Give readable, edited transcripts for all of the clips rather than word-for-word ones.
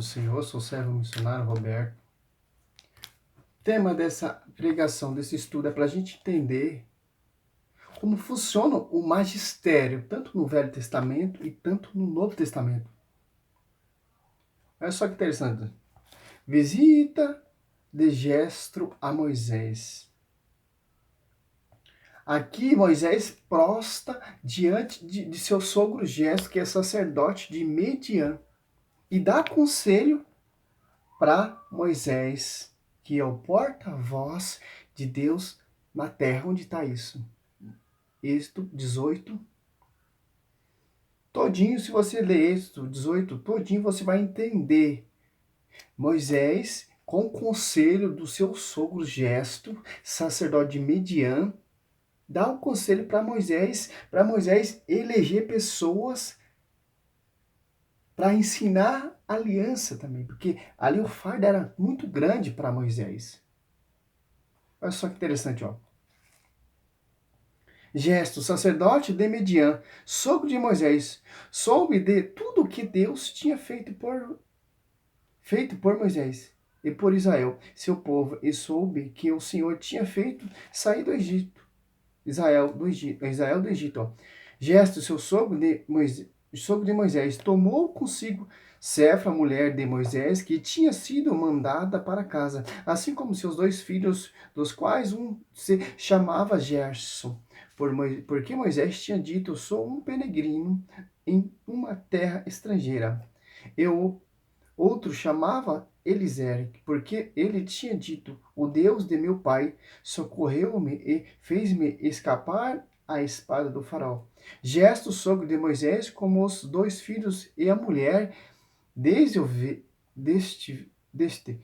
do Senhor, sou servo missionário Roberto. O tema dessa pregação, desse estudo, é para a gente entender como funciona o magistério, tanto no Velho Testamento e tanto no Novo Testamento. Olha só que interessante. Visita de Jetro a Moisés. Aqui Moisés prosta diante de seu sogro Jetro, que é sacerdote de Midian, e dá conselho para Moisés, que é o porta-voz de Deus na terra. Onde está isso? Êxodo 18. Todinho, se você ler Êxodo 18, todinho você vai entender. Moisés, com o conselho do seu sogro Jetro, sacerdote de Midian, dá o conselho para Moisés eleger pessoas para ensinar aliança também, porque ali o fardo era muito grande para Moisés. Olha só que interessante, ó. Jetro, sacerdote de Midian, sogro de Moisés, soube de tudo o que Deus tinha feito por Moisés e por Israel, seu povo, e soube que o Senhor tinha feito sair do Egito, Israel do Egito. Ó. Jetro, seu sogro de Moisés, tomou consigo Sefra, mulher de Moisés, que tinha sido mandada para casa, assim como seus 2 filhos, dos quais um se chamava Gerson, porque Moisés tinha dito: sou um peregrino em uma terra estrangeira. E o outro chamava Eliser, porque ele tinha dito: o Deus de meu pai socorreu-me e fez-me escapar a espada do faraó. Gesto, sogro de Moisés, como os 2 filhos e a mulher, deste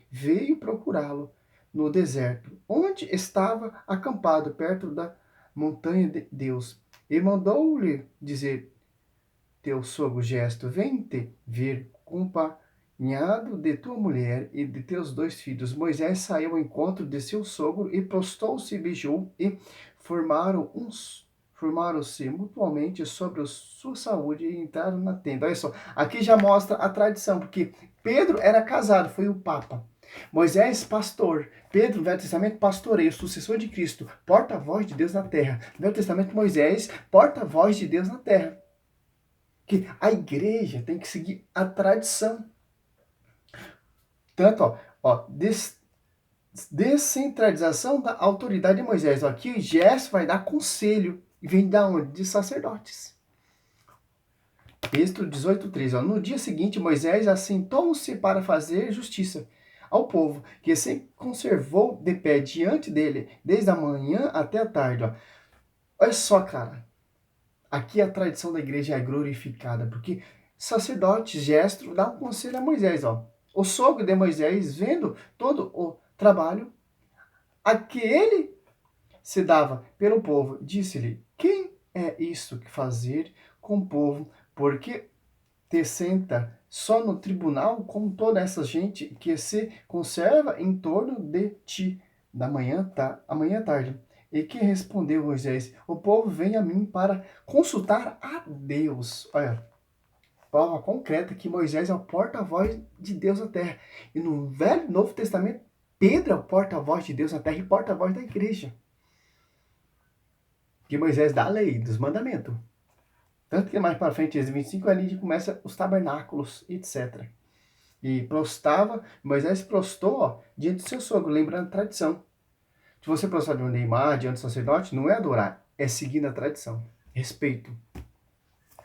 veio procurá-lo no deserto, onde estava acampado perto da montanha de Deus, e mandou-lhe dizer: teu sogro Gesto, vem-te vir acompanhado de tua mulher e de teus 2 filhos. Moisés saiu ao encontro de seu sogro e prostou-se, beijou e formaram-se mutuamente sobre a sua saúde e entraram na tenda. Olha só, aqui já mostra a tradição, porque Pedro era casado, foi o Papa. Moisés, pastor. Pedro, no Velho Testamento, pastoreio, sucessor de Cristo, porta-voz de Deus na terra. No Velho Testamento, Moisés, porta-voz de Deus na terra. Que a igreja tem que seguir a tradição. Tanto, descentralização da autoridade de Moisés. Ó, aqui o Gesso vai dar conselho. E vem da onde? De sacerdotes. Êxodo 18:3. No dia seguinte, Moisés assentou-se para fazer justiça ao povo, que se conservou de pé diante dele, desde a manhã até a tarde. Ó. Olha só, cara. Aqui a tradição da igreja é glorificada, porque sacerdote, Jetro, dá um conselho a Moisés. Ó. O sogro de Moisés, vendo todo o trabalho a que ele se dava pelo povo, disse-lhe: quem é isto que fazer com o povo? Porque te senta só no tribunal com toda essa gente que se conserva em torno de ti, da manhã à tarde. E que respondeu Moisés: o povo vem a mim para consultar a Deus. Olha, prova concreta que Moisés é o porta-voz de Deus na terra. E no Velho e Novo Testamento, Pedro é o porta-voz de Deus na terra e porta-voz da igreja. Que Moisés dá a lei, dos mandamentos. Tanto que mais para frente, Êxodo 25, ali começa os tabernáculos, etc. E Moisés prostou diante do seu sogro, lembrando a tradição. Se você prostrar diante de uma imagem, diante do sacerdote, não é adorar, é seguir a tradição. Respeito.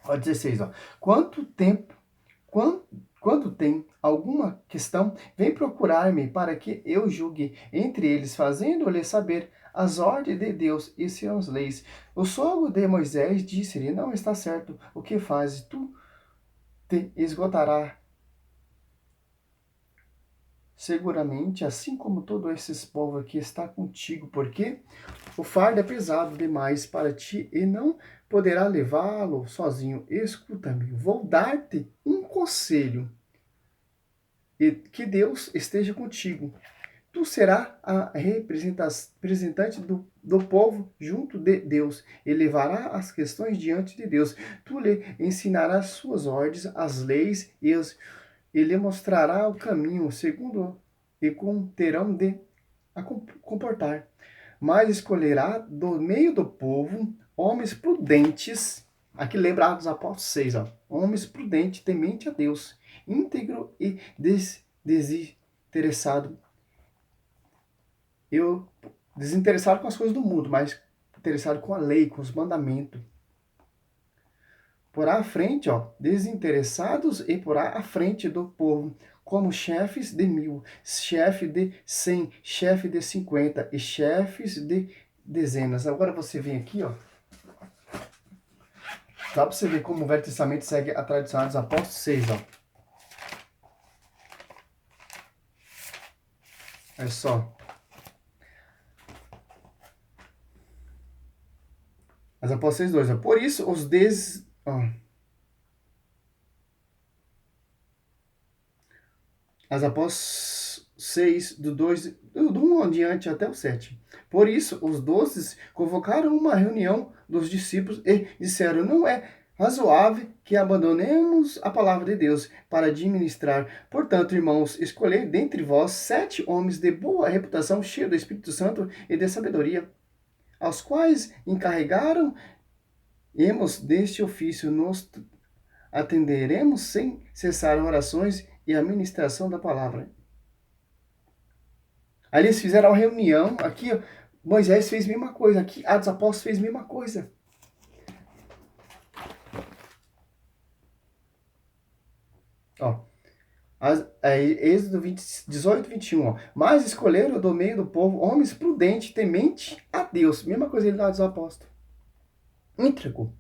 Ó, 16, ó. Quando tem alguma questão, vem procurar-me para que eu julgue entre eles, fazendo-lhe saber as ordens de Deus e suas leis. O sogro de Moisés disse-lhe: não está certo o que fazes, tu te esgotará seguramente, assim como todo esse povo que está contigo, porque o fardo é pesado demais para ti e não poderá levá-lo sozinho. Escuta-me, vou dar-te um conselho. E que Deus esteja contigo. Tu serás a representante do povo junto de Deus e levará as questões diante de Deus. Tu lhe ensinarás suas ordens, as leis e os ele mostrará o caminho segundo e com terão de a comportar. Mas escolherá do meio do povo homens prudentes. Aqui lembra Atos dos Apóstolos 6, ó. Homens prudentes, temente a Deus, íntegro e desinteressado. Desinteressado com as coisas do mundo, mas interessado com a lei, com os mandamentos. Porá à frente, ó, desinteressados e porá à frente do povo, como chefes de 1000, chefe de 100, chefe de 50 e chefes de dezenas. Agora você vem aqui, ó. Dá para você ver como o Velho Testamento segue a tradição dos Apóstolos 6, ó. Olha só. As Apóstolos 2, ó. Por isso, As Apóstolos 6, do 1 adiante até o 7. Por isso, os 12 convocaram uma reunião dos discípulos e disseram: não é razoável que abandonemos a palavra de Deus para administrar. Portanto, irmãos, escolhei dentre vós 7 homens de boa reputação, cheios do Espírito Santo e de sabedoria, aos quais encarregaram deste ofício. Nos atenderemos sem cessar orações e a ministração da palavra. Aí eles fizeram uma reunião, aqui ó, Moisés fez a mesma coisa, aqui Atos dos Apóstolos fez a mesma coisa. Ó, Êxodo 18, 21, ó. Mas escolheram do meio do povo homens prudentes, temente a Deus. Mesma coisa ele lá dos apóstolos. Íntegro,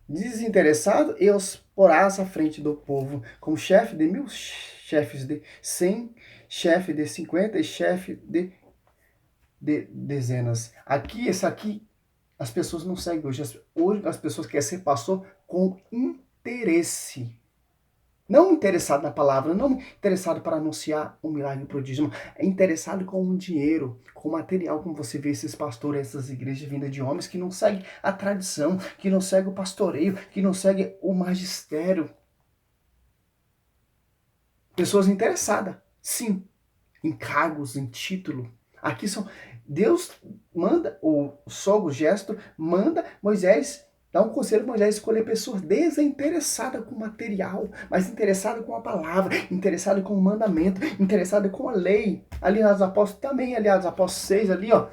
desinteressado e os porás à frente do povo, como chefe de 1000, chefes de 100, chefe de 50 e chefe de dezenas. Esse aqui, as pessoas não seguem hoje. Hoje as pessoas querem ser pastor com interesse. Não interessado na palavra, não interessado para anunciar um milagre, um prodígio, é interessado com o dinheiro, com o material, como você vê esses pastores, essas igrejas vindas de homens que não seguem a tradição, que não seguem o pastoreio, que não seguem o magistério. Pessoas interessadas, sim, em cargos, em título. Aqui são... Deus manda, o sogro gesto, manda Moisés, dá um conselho a Moisés escolher pessoas desinteressadas com o material, mas interessadas com a palavra, interessadas com o mandamento, interessadas com a lei. Ali nos apóstolos também, aliás, apóstolos 6 ali, ó,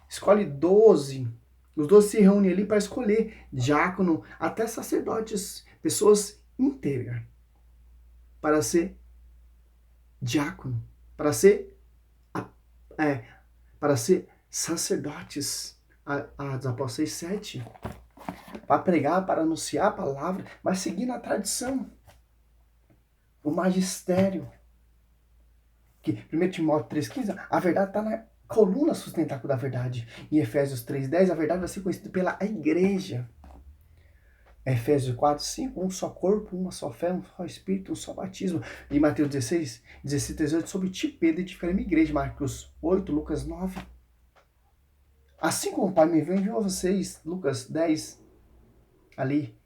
escolhe 12. Os 12 se reúnem ali para escolher diácono, até sacerdotes, pessoas íntegras, para ser diácono, para ser sacerdotes, dos Apóstolos 7, para pregar, para anunciar a palavra, mas seguindo a tradição, o magistério. Que 1 Timóteo 3,15, a verdade está na coluna sustentáculo da verdade. Em Efésios 3,10, a verdade vai ser conhecida pela igreja. Efésios 4:5, um só corpo, uma só fé, um só espírito, um só batismo. Em Mateus 16, 18, sobre ti, Pedro, edificarei minha igreja. Marcos 8, Lucas 9. Assim como o Pai me enviou a vocês, Lucas 10, ali.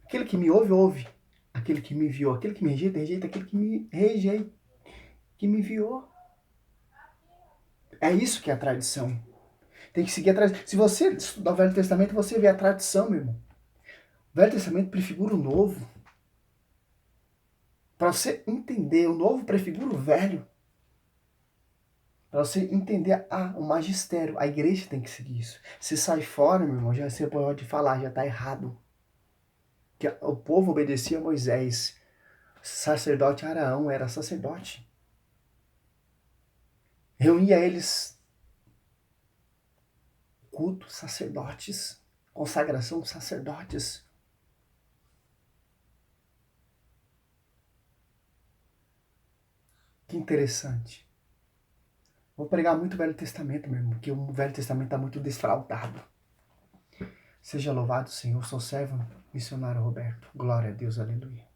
Aquele que me ouve, ouve. Aquele que me enviou. Aquele que me rejeita, rejeita. Aquele que me rejeita, que me enviou. É isso que é a tradição. Tem que seguir a tradição. Se você estudar o Velho Testamento, você vê a tradição, meu irmão. O Velho Testamento prefigura o Novo. Para você entender, o Novo prefigura o Velho. Para você entender o magistério, a igreja tem que seguir isso. Se sai fora, meu irmão, já você pode falar, já está errado. Que o povo obedecia a Moisés. O sacerdote Araão era sacerdote. Reunia eles culto, sacerdotes, consagração, sacerdotes. Que interessante. Vou pregar muito o Velho Testamento, meu irmão, porque o Velho Testamento está muito desfraudado. Seja louvado, Senhor. Sou servo missionário Roberto. Glória a Deus, aleluia.